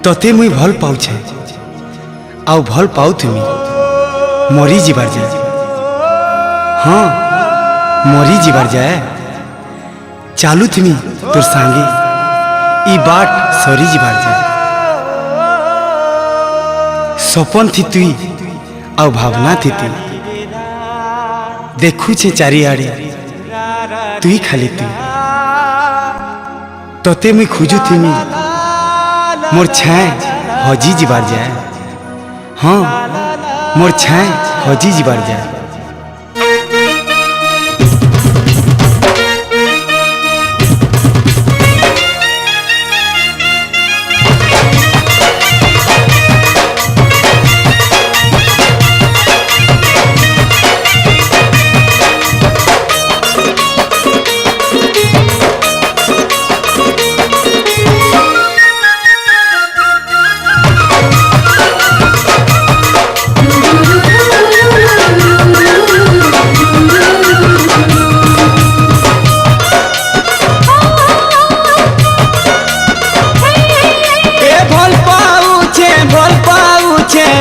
तोते मुई भल पाऊछे आउ भल पाउथुमी मरी जीवार जाए। हाँ मरी जीवार जाए चालू थी तोर सांगे ई बाट सरी जीवार जाए। सपन थी तुई आउ भावना थी तुई देखु छे चारिआडे तुई खाली तुई तोते मुई खोजु थी मोर छाए हजी जीवार जाए। हाँ मोर छाए हजी जीवार जाए।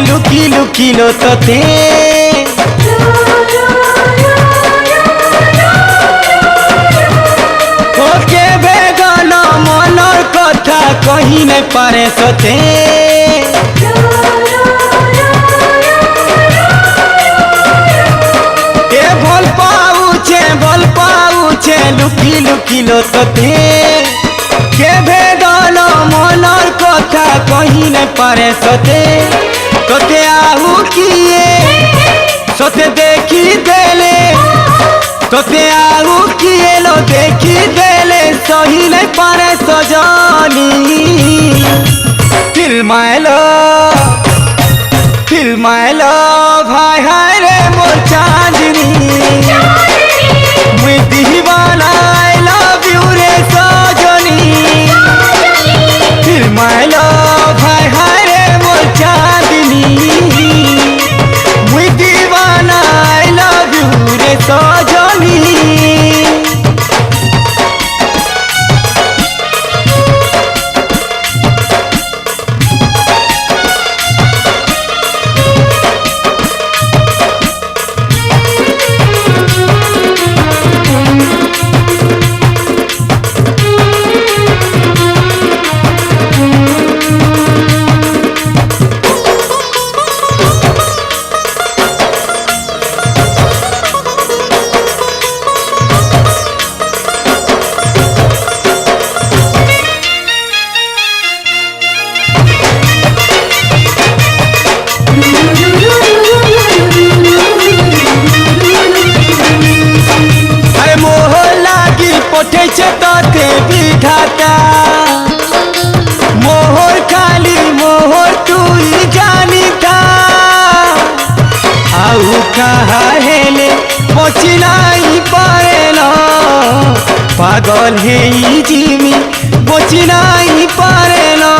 लुकी लुकी लो तोते ओके बेगन मनर कथा कही नहीं पारे सते। ए भल पाऊछे लुकी लुकी लो तोते के बेगन मनर कथा कही नहीं पारे सते। तोते आहू किए सोते देखी देले तोते आहू किए लो देखी देले सही नहीं पारे सजनी। फिल्माइलो भाई हाय रे मोर चांदनी मुई दीवाना आई लव यू रे सजनी। फिल्माइलो भाई हाय रे मोर चांदनी मुई दीवाना आई लव यू रे सजनी। तोते विधाता मोहर खाली मोहर तुई जानी था आउ कहा हेले बची नहीं पारेलो पागल है जिमी बची नहीं पारेलो।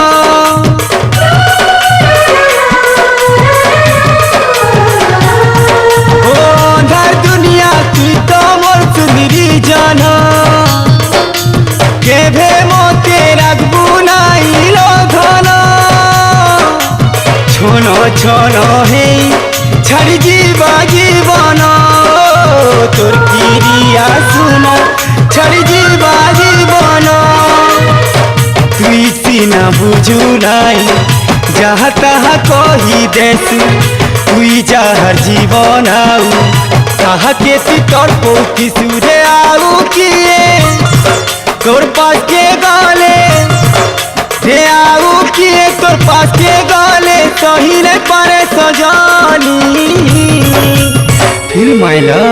ओ अंधार दुनिया तुई तो मोर सुंदरी जाना केभे मोते राखबू नाई लोधन छोनो छोनो हे छाड़ी जीवा जीवन तोर किरिया सुनो छाड़ी जीवा जीवन। तुई सीना बुझू नाई जहाँ तहाँ कही देसु तुई जहर जीवन आउ कहा के तोर पोती सुरे आउ किए तोर पास के गाले दे आऊ किए तोर पास के गाले सही नहीं पारे सजानी। फिल्माइलो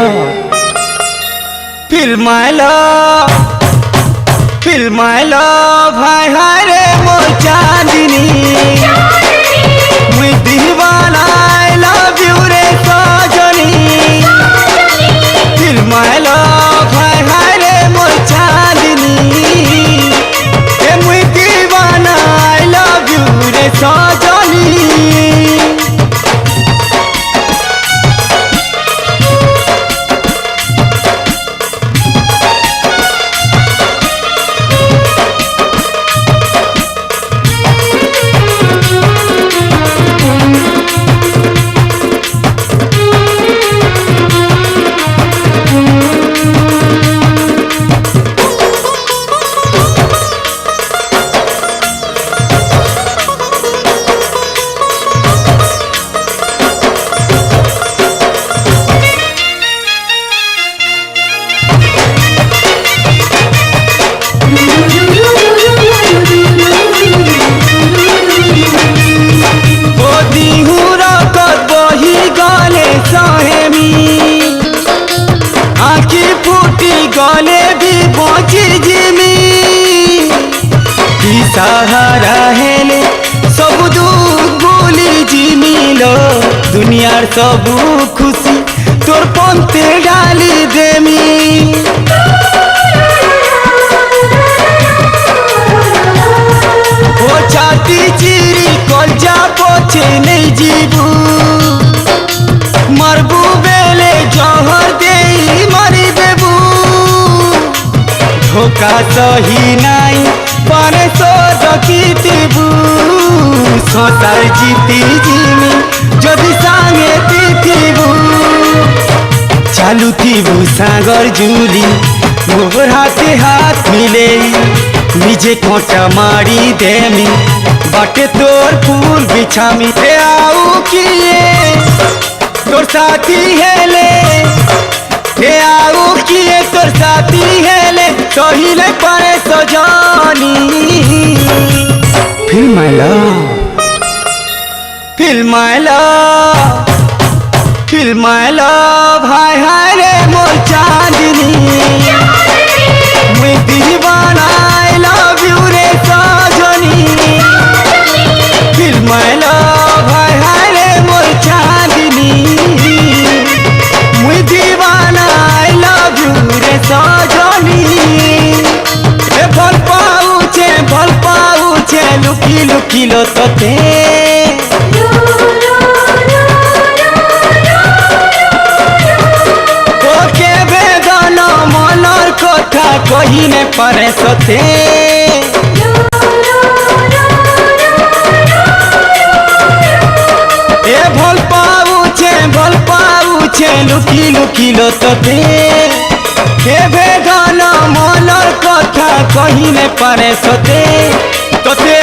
भाई हाय रे मोर चांदनी मुई दीवाना आई लव यू रे सजनी। फिल्माइलो भाई हाय रे मोर चांदनी मुई दीवाना आई लव यू रे सजनी। सबू खुशी तोर पंते डाली देमी ओ छाती चिरी कलजा पोछे नहीं जीबू मरबू बेले जहर देई मरी देबू धोखा सही नाई पाने सो डकितिबू संसार जीती जिमी जदि सांगे पिथिबू चालू थीबू सागर जुली मोर हाथे हाथ मिले निजे कोटा मारी देमी बाटे तोर फूल बिछामी ते आऊ किए तोर साथी हेले हे आऊ किए तोर साथी हेले सहिले पारे सजानी फील माय लव फील माय लव फील माय लव हाय हाय रे मोर चांदनी मैं दीवाना आई लव यू रे सजनी फील माय लव हाय हाय रे मोर चांदनी मैं दीवाना आई लव यू रे सजनी ए भल पाउछे लुकी लुकी लो तोते ओके बेदन मनर कथा कही ने पारे सते ए भल पाउछे लुकी लुकी लो तोते के बेदन मनर कथा कही ने पारे सते तोते